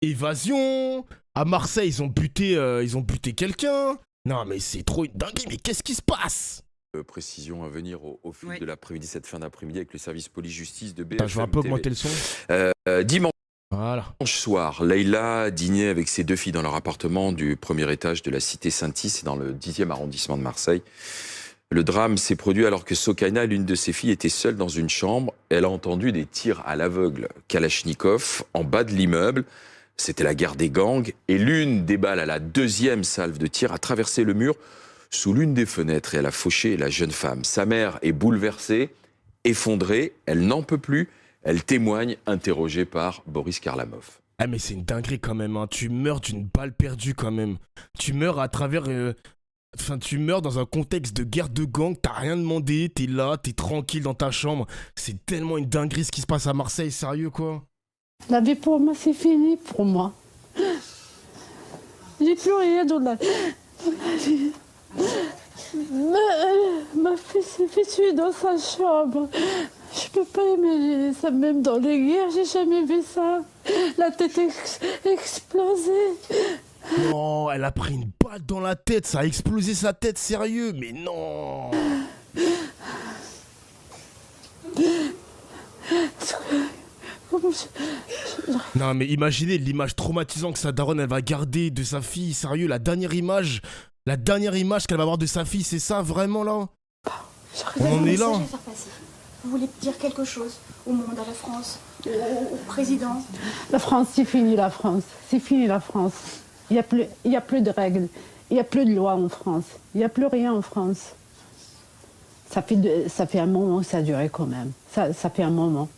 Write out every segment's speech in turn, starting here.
évasion. À Marseille, ils ont buté quelqu'un. Non, mais c'est trop une dinguerie. Mais qu'est-ce qui se passe? Précision à venir au fil de l'après-midi, cette fin d'après-midi, avec le service police-justice de Attends, je vais un BFM peu TV. augmenter le son. Dimanche Voilà. soir, Leïla dînait avec ses deux filles dans leur appartement du premier étage de la cité Saint-Is, dans le 10e arrondissement de Marseille. Le drame s'est produit alors que Sokaina, l'une de ses filles, était seule dans une chambre. Elle a entendu des tirs à l'aveugle Kalachnikov en bas de l'immeuble. C'était la guerre des gangs. Et l'une des balles à la deuxième salve de tir a traversé le mur sous l'une des fenêtres et elle a fauché la jeune femme. Sa mère est bouleversée, effondrée, elle n'en peut plus. Elle témoigne, interrogée par Boris Karlamov. Ah mais c'est une dinguerie quand même, hein. Tu meurs d'une balle perdue quand même. Tu meurs à travers... Enfin, tu meurs dans un contexte de guerre de gang, t'as rien demandé, t'es là, t'es tranquille dans ta chambre. C'est tellement une dinguerie ce qui se passe à Marseille, sérieux quoi. La vie pour moi, c'est fini pour moi. J'ai plus rien dans la vie. Ma fille s'est fait tuer dans sa chambre. Je peux pas imaginer ça, même dans les guerres, j'ai jamais vu ça. La tête explosée. Non, elle a pris une balle dans la tête, ça a explosé sa tête, sérieux, mais non. Non mais imaginez l'image traumatisante que sa daronne elle va garder de sa fille, sérieux, la dernière image qu'elle va avoir de sa fille, c'est ça vraiment là? On en est là. Vous voulez dire quelque chose au monde, à la France, au président? La France, c'est fini la France. C'est fini la France. Il n'y a plus de règles. Il n'y a plus de loi en France. Il n'y a plus rien en France. Ça fait un moment que ça a duré quand même. Ça fait un moment.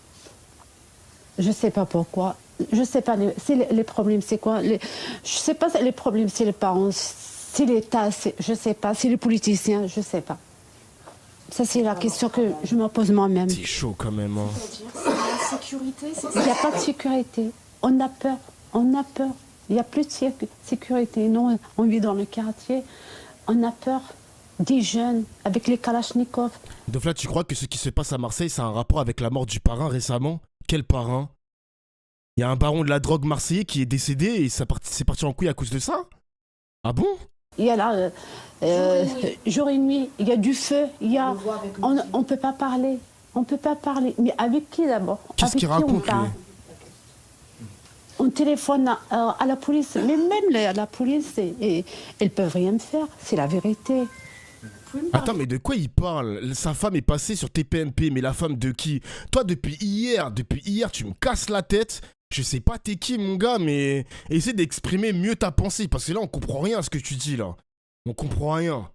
Je ne sais pas pourquoi. Je ne sais pas. Les problèmes, c'est quoi? Je ne sais pas. Les problèmes, c'est les parents, c'est l'État, je ne sais pas. C'est les politiciens, je ne sais pas. Ça, c'est la question que je me pose moi-même. C'est chaud quand même. Hein. C'est la sécurité, c'est Il n'y a pas de sécurité. On a peur. On a peur. Il n'y a plus de sécurité. Nous, on vit dans le quartier. On a peur des jeunes avec les kalachnikovs. Donc là, tu crois que ce qui se passe à Marseille, ça a un rapport avec la mort du parrain récemment? Quel parrain? Il y a un baron de la drogue marseillais qui est décédé et c'est parti en couille à cause de ça? Ah bon? Il y a là, jour et nuit, il y a du feu, on ne peut pas parler. On ne peut pas parler. Mais avec qui d'abord? Qu'est-ce qu'il raconte lui? On téléphone à la police, mais même la police, elles peuvent rien faire, c'est la vérité. Attends, mais de quoi il parle? Sa femme est passée sur TPMP, mais la femme de qui? Toi, depuis hier, tu me casses la tête. Je sais pas t'es qui, mon gars, mais essaie d'exprimer mieux ta pensée, parce que là, on comprend rien à ce que tu dis, là. On comprend rien.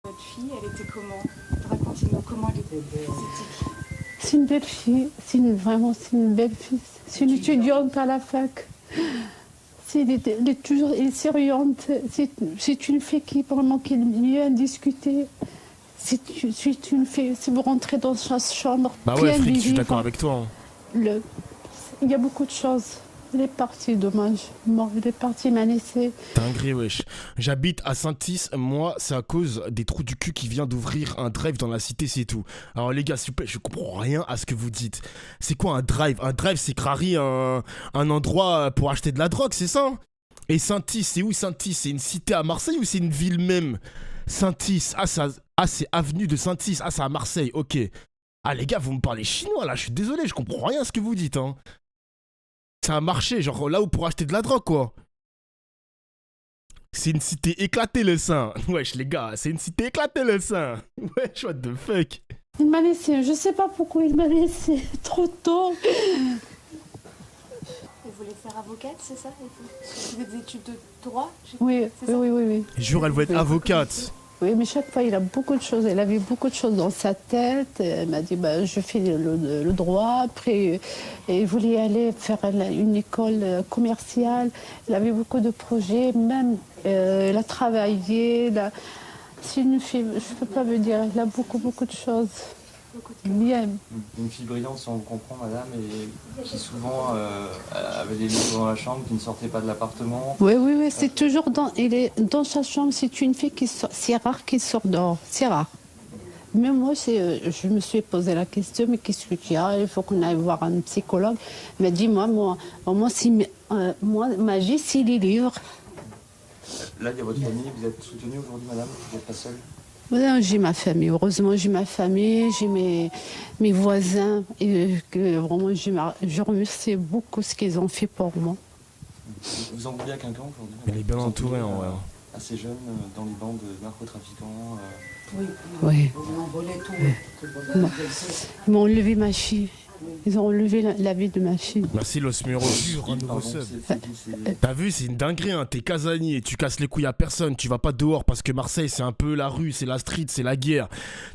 Votre fille, elle était comment? Racontez-nous comment elle était. C'est une belle fille, vraiment, c'est une belle fille. C'est une étudiante à la fac. Elle est souriante. C'est une fille qui vraiment qui aime bien discuter. C'est une fille, si vous rentrez dans sa chambre, bah ouais, Frick, je suis d'accord avec toi. Hein. Il y a beaucoup de choses. Il est parti, dommage. Bon, il est parti, il m'a laissé. Dinguerie, wesh. J'habite à Saint-Is. Moi, c'est à cause des trous du cul qui vient d'ouvrir un drive dans la cité, c'est tout. Alors, les gars, s'il vous plaît, je comprends rien à ce que vous dites. C'est quoi un drive? Un drive, c'est Crary, un endroit pour acheter de la drogue, c'est ça? Et Saint-Is, c'est où Saint-Is? C'est une cité à Marseille ou c'est une ville même? Saint-Is, c'est avenue de Saint-Is. Ah, c'est à Marseille, ok. Ah, les gars, vous me parlez chinois, là. Je suis désolé, je comprends rien à ce que vous dites, hein. C'est un marché, genre là où pour acheter de la drogue, quoi. C'est une cité éclatée, le sein. Wesh, les gars, c'est une cité éclatée, le sein. Wesh, what the fuck. Il m'a laissé, je sais pas pourquoi il m'a laissé trop tôt. Vous voulez faire avocate, c'est ça? Vous faites des études de droit? Oui. Jure, elle veut être avocate. Oui, mais chaque fois, il a beaucoup de choses. Elle avait beaucoup de choses dans sa tête. Elle m'a dit, bah, je fais le droit. Après, il voulait aller faire une école commerciale. Elle avait beaucoup de projets. Même, elle a travaillé. C'est une fille, je ne peux pas me dire, elle a beaucoup de choses. Bien. Une fille brillante, si on vous comprend, madame, et qui souvent avait des livres dans la chambre, qui ne sortait pas de l'appartement. Oui, c'est toujours il est dans sa chambre. C'est une fille qui sort. C'est rare qu'il sort dehors, c'est rare. Mais moi, je me suis posé la question, mais qu'est-ce que tu as? Il faut qu'on aille voir un psychologue. Il m'a dit, moi, ma vie, c'est les livres. Là, il y a votre famille, vous êtes soutenue aujourd'hui, madame? Vous n'êtes pas seule? Ouais, j'ai ma famille, heureusement j'ai ma famille, j'ai mes voisins. Et que vraiment, je remercie beaucoup ce qu'ils ont fait pour moi. Vous en voulez à quelqu'un aujourd'hui? Elle est bien entourée en vrai. À ces jeunes dans les bandes de narcotrafiquants. Oui. Ils m'ont enlevé ma fille. Ils ont enlevé la vie de ma fille. Merci Los Muros. Un nouveau sub. T'as vu, c'est une dinguerie, hein. T'es casanier, tu casses les couilles à personne, tu vas pas dehors parce que Marseille c'est un peu la rue, c'est la street, c'est la guerre.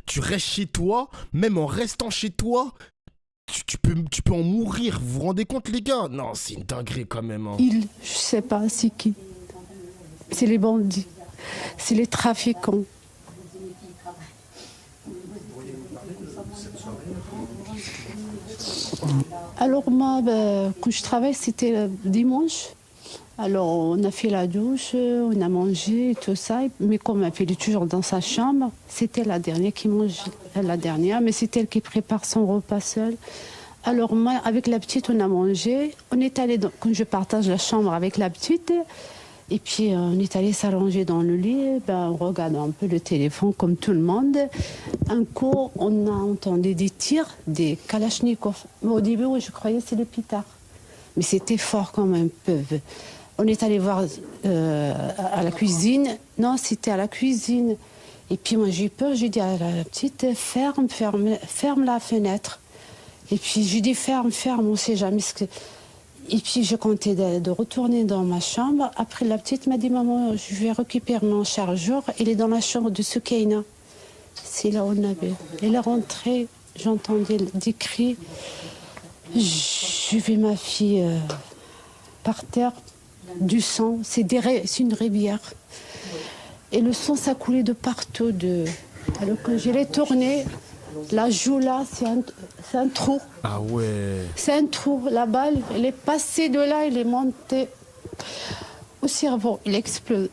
Tu restes chez toi, même en restant chez toi, tu peux en mourir. Vous vous rendez compte les gars? Non, c'est une dinguerie quand même. Hein. Je sais pas c'est qui. C'est les bandits, c'est les trafiquants. Alors moi, quand je travaille, c'était dimanche. Alors on a fait la douche, on a mangé et tout ça. Mais comme ma fille est toujours dans sa chambre, c'était la dernière qui mange, la dernière, mais c'est elle qui prépare son repas seule. Alors moi, avec la petite, on a mangé. On est allé, quand je partage la chambre avec la petite, et puis on est allé s'allonger dans le lit, on regarde un peu le téléphone comme tout le monde. Un coup, on a entendu des tirs, des kalachnikovs. Mais au début, je croyais que c'était des pétards. Mais c'était fort comme un peu. On est allé voir à la cuisine. Non, c'était à la cuisine. Et puis moi, j'ai eu peur. J'ai dit à la petite, ferme la fenêtre. Et puis j'ai dit, ferme, on ne sait jamais ce que... Et puis je comptais de retourner dans ma chambre. Après, la petite m'a dit, maman, je vais récupérer mon chargeur. Il est dans la chambre de Soukaina. C'est là où on avait. Elle est rentrée, j'entendais des cris. J'ai vu ma fille par terre, du sang. C'est une rivière. Et le sang, ça coulait de partout. Alors quand je l'ai tournée, la joue là, c'est un trou. Ah ouais. C'est un trou. La balle, elle est passée de là, elle est montée au cerveau. Il explose.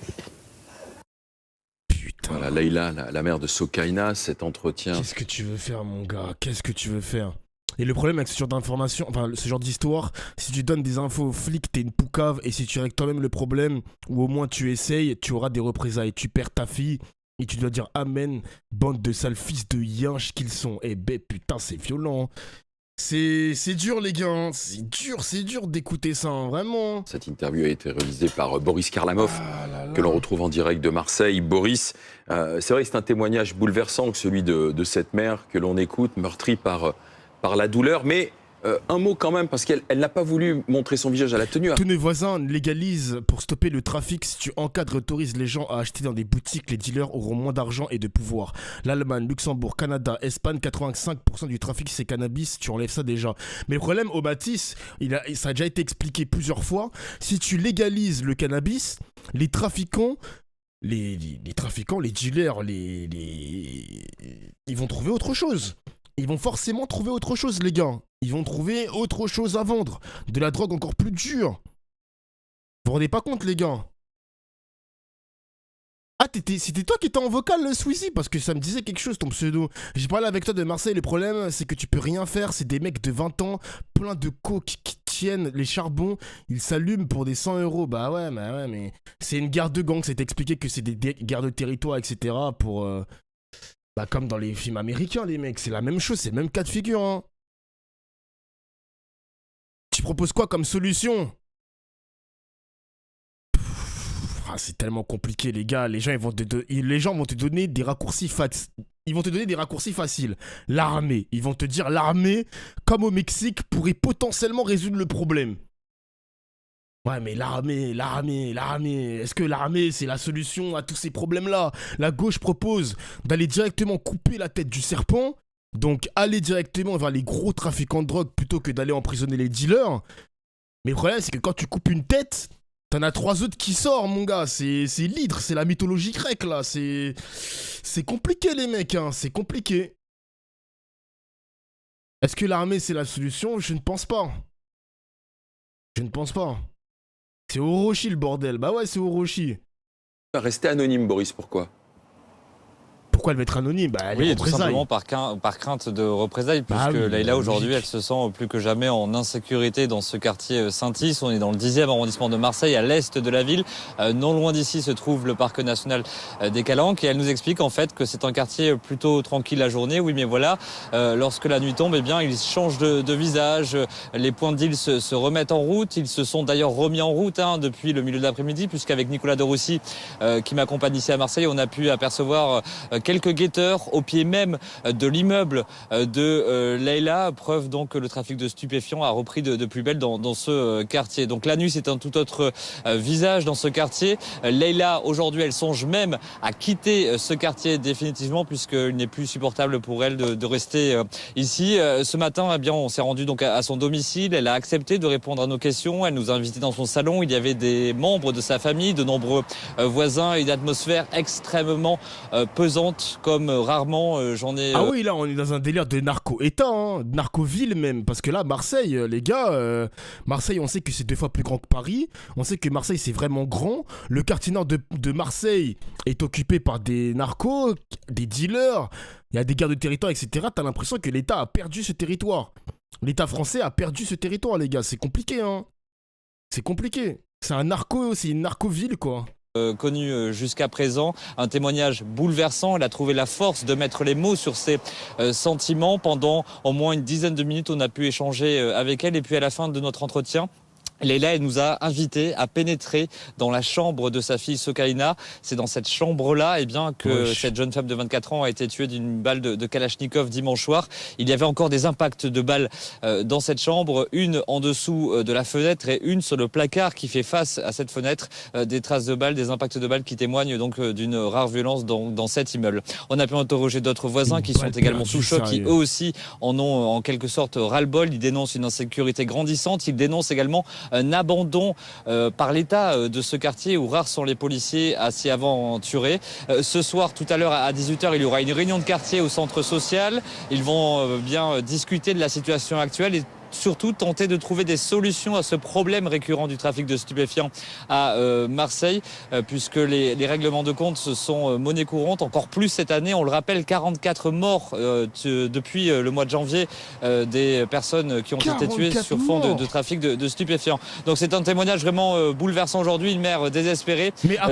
Putain. Voilà, Leïla, la mère de Soukaina, cet entretien. Qu'est-ce que tu veux faire, mon gars? Qu'est-ce que tu veux faire? Et le problème avec ce genre d'informations, enfin ce genre d'histoire, si tu donnes des infos aux flics, t'es une poucave, et si tu règles toi-même le problème, ou au moins tu essayes, tu auras des représailles. Tu perds ta fille, et tu dois dire amen, bande de sales fils de yinches qu'ils sont. Eh ben putain, c'est violent. C'est dur les gars, hein. C'est dur d'écouter ça, hein, vraiment. Cette interview a été réalisée par Boris Karlamov, que l'on retrouve en direct de Marseille. Boris, c'est vrai que c'est un témoignage bouleversant que celui de cette mère que l'on écoute, meurtrie par la douleur, mais un mot quand même, parce qu'elle n'a pas voulu montrer son visage, elle a tenu à... Tous nos voisins légalisent pour stopper le trafic. Si tu encadres et autorises les gens à acheter dans des boutiques, les dealers auront moins d'argent et de pouvoir. L'Allemagne, Luxembourg, Canada, Espagne, 85% du trafic c'est cannabis, tu enlèves ça déjà. Mais le problème au Matisse, ça a déjà été expliqué plusieurs fois, si tu légalises le cannabis, les trafiquants, les dealers, ils vont trouver autre chose. Ils vont forcément trouver autre chose, les gars. Ils vont trouver autre chose à vendre. De la drogue encore plus dure. Vous vous rendez pas compte, les gars? Ah, c'était toi qui étais en vocal, le Sweezy, parce que ça me disait quelque chose, ton pseudo. J'ai parlé avec toi de Marseille, le problème, c'est que tu peux rien faire. C'est des mecs de 20 ans, plein de coke qui tiennent les charbons. Ils s'allument pour des 100 €. Bah ouais, mais c'est une guerre de gang. C'est expliqué que c'est des guerres de territoire, etc. Pour... Bah comme dans les films américains, les mecs, c'est la même chose, c'est le même cas de figure, hein. Tu proposes quoi comme solution? C'est tellement compliqué, les gars. Les gens vont te donner des raccourcis faciles. L'armée, ils vont te dire l'armée, comme au Mexique, pourrait potentiellement résoudre le problème. Ouais, mais l'armée, est-ce que l'armée, c'est la solution à tous ces problèmes-là? La gauche propose d'aller directement couper la tête du serpent, donc aller directement vers les gros trafiquants de drogue plutôt que d'aller emprisonner les dealers. Mais le problème, c'est que quand tu coupes une tête, t'en as 3 autres qui sortent, mon gars. C'est l'hydre, c'est la mythologie grecque, là. C'est compliqué, les mecs, hein, c'est compliqué. Est-ce que l'armée, c'est la solution? Je ne pense pas. C'est Orochi le bordel. Bah ouais, c'est Orochi. Rester anonyme, Boris, pourquoi? pourquoi elle va être anonyme? Bah, Oui, et tout simplement par crainte de représailles, puisque Leïla, aujourd'hui, elle se sent plus que jamais en insécurité dans ce quartier Saint-Is. On est dans le 10e arrondissement de Marseille, à l'est de la ville. Non loin d'ici se trouve le parc national des Calanques, et elle nous explique en fait que c'est un quartier plutôt tranquille la journée. Oui, mais voilà, lorsque la nuit tombe, eh bien, ils changent de visage, les points de deal se remettent en route. Ils se sont d'ailleurs remis en route depuis le milieu de l'après-midi, puisqu'avec Nicolas de Russie, qui m'accompagne ici à Marseille, on a pu apercevoir quelques guetteurs au pied même de l'immeuble de Leïla, preuve donc que le trafic de stupéfiants a repris de plus belle dans ce quartier. Donc la nuit, c'est un tout autre visage dans ce quartier. Leïla, aujourd'hui, elle songe même à quitter ce quartier définitivement, puisqu'il n'est plus supportable pour elle de rester ici. Ce matin, eh bien, on s'est rendu donc à son domicile. Elle a accepté de répondre à nos questions. Elle nous a invités dans son salon. Il y avait des membres de sa famille, de nombreux voisins, une atmosphère extrêmement pesante comme rarement j'en ai... Ah oui, là on est dans un délire de narco-état, narco-ville même, parce que là Marseille, les gars, Marseille on sait que c'est 2 fois plus grand que Paris, on sait que Marseille c'est vraiment grand, le quartier nord de Marseille est occupé par des narcos, des dealers, il y a des guerres de territoire, etc. T'as l'impression que l'État a perdu ce territoire. L'État français a perdu ce territoire, les gars, c'est compliqué, c'est compliqué. C'est une narco-ville, quoi. Connu jusqu'à présent, un témoignage bouleversant. Elle a trouvé la force de mettre les mots sur ses sentiments. Pendant au moins une dizaine de minutes, on a pu échanger avec elle, et puis à la fin de notre entretien, Leïla, elle nous a invités à pénétrer dans la chambre de sa fille Sokaina. C'est dans cette chambre-là que cette jeune femme de 24 ans a été tuée d'une balle de Kalachnikov dimanche soir. Il y avait encore des impacts de balles dans cette chambre, une en dessous de la fenêtre et une sur le placard qui fait face à cette fenêtre. Des traces de balles, des impacts de balles qui témoignent donc d'une rare violence dans cet immeuble. On a pu interroger d'autres voisins qui sont également sous choc, qui eux aussi en ont en quelque sorte ras-le-bol. Ils dénoncent une insécurité grandissante. Ils dénoncent également un abandon par l'État de ce quartier où rares sont les policiers à s'y aventurer. Ce soir, tout à l'heure à 18h, il y aura une réunion de quartier au centre social. Ils vont bien discuter de la situation actuelle et surtout tenter de trouver des solutions à ce problème récurrent du trafic de stupéfiants à Marseille, puisque les règlements de compte sont monnaie courante, encore plus cette année. On le rappelle, 44 morts depuis le mois de janvier, des personnes qui ont été tuées sur fond de trafic de stupéfiants. Donc c'est un témoignage vraiment bouleversant aujourd'hui, une mère désespérée. Mais à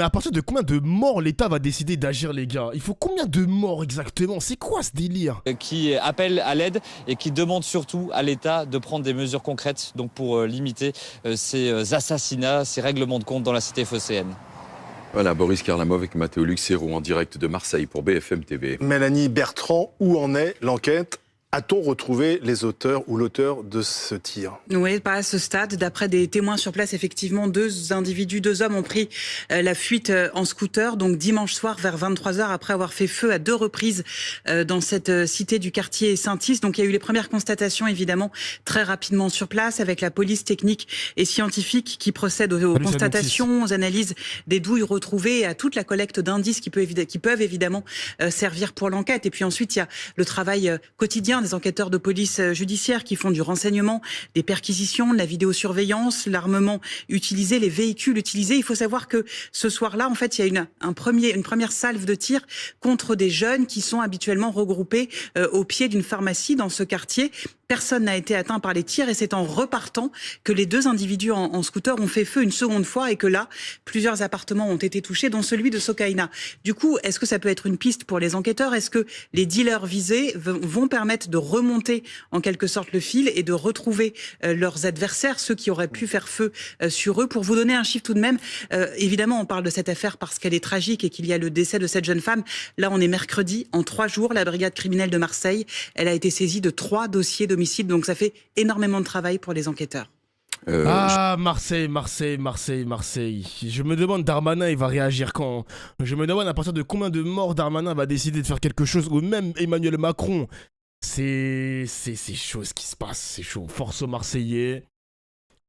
partir de combien de morts l'État va décider d'agir, les gars? Il faut combien de morts exactement? C'est quoi ce délire? Qui appelle à l'aide et qui demande surtout à l'État de prendre des mesures concrètes donc pour limiter ces assassinats, ces règlements de compte dans la cité phocéenne. Voilà, Boris Karlamov avec Mathéo Luxero en direct de Marseille pour BFM TV. Mélanie Bertrand, où en est l'enquête ? A-t-on retrouvé les auteurs ou l'auteur de ce tir? Oui, pas à ce stade. D'après des témoins sur place, effectivement, 2 hommes ont pris la fuite en scooter, donc dimanche soir vers 23h, après avoir fait feu à 2 reprises dans cette cité du quartier Saint-Is. Donc il y a eu les premières constatations, évidemment, très rapidement sur place, avec la police technique et scientifique qui procède aux constatations, aux analyses des douilles retrouvées, à toute la collecte d'indices qui peuvent évidemment servir pour l'enquête. Et puis ensuite, il y a le travail quotidien des enquêteurs de police judiciaire qui font du renseignement, des perquisitions, de la vidéosurveillance, l'armement utilisé, les véhicules utilisés. Il faut savoir que ce soir-là, en fait, il y a une première salve de tir contre des jeunes qui sont habituellement regroupés au pied d'une pharmacie dans ce quartier. Personne n'a été atteint par les tirs et c'est en repartant que les 2 individus en scooter ont fait feu une seconde fois et que là, plusieurs appartements ont été touchés, dont celui de Sokaina. Du coup, est-ce que ça peut être une piste pour les enquêteurs? Est-ce que les dealers visés vont permettre de remonter en quelque sorte le fil et de retrouver leurs adversaires, ceux qui auraient pu faire feu sur eux? Pour vous donner un chiffre tout de même, évidemment on parle de cette affaire parce qu'elle est tragique et qu'il y a le décès de cette jeune femme. Là on est mercredi, en 3 jours, la brigade criminelle de Marseille, elle a été saisie de 3 dossiers d'homicide, donc ça fait énormément de travail pour les enquêteurs. Marseille. Je me demande, Darmanin, il va réagir quand? Je me demande à partir de combien de morts Darmanin va décider de faire quelque chose, ou même Emmanuel Macron. C'est chaud ce qui se passe, c'est chaud. Force aux Marseillais,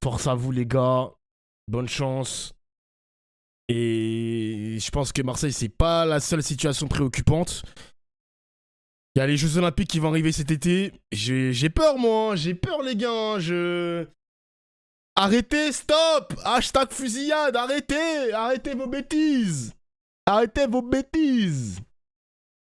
force à vous les gars, bonne chance. Et je pense que Marseille, c'est pas la seule situation préoccupante. Il y a les Jeux Olympiques qui vont arriver cet été. J'ai peur, moi. J'ai peur, les gars. Arrêtez, stop. #fusillade, arrêtez. Arrêtez vos bêtises. Arrêtez vos bêtises.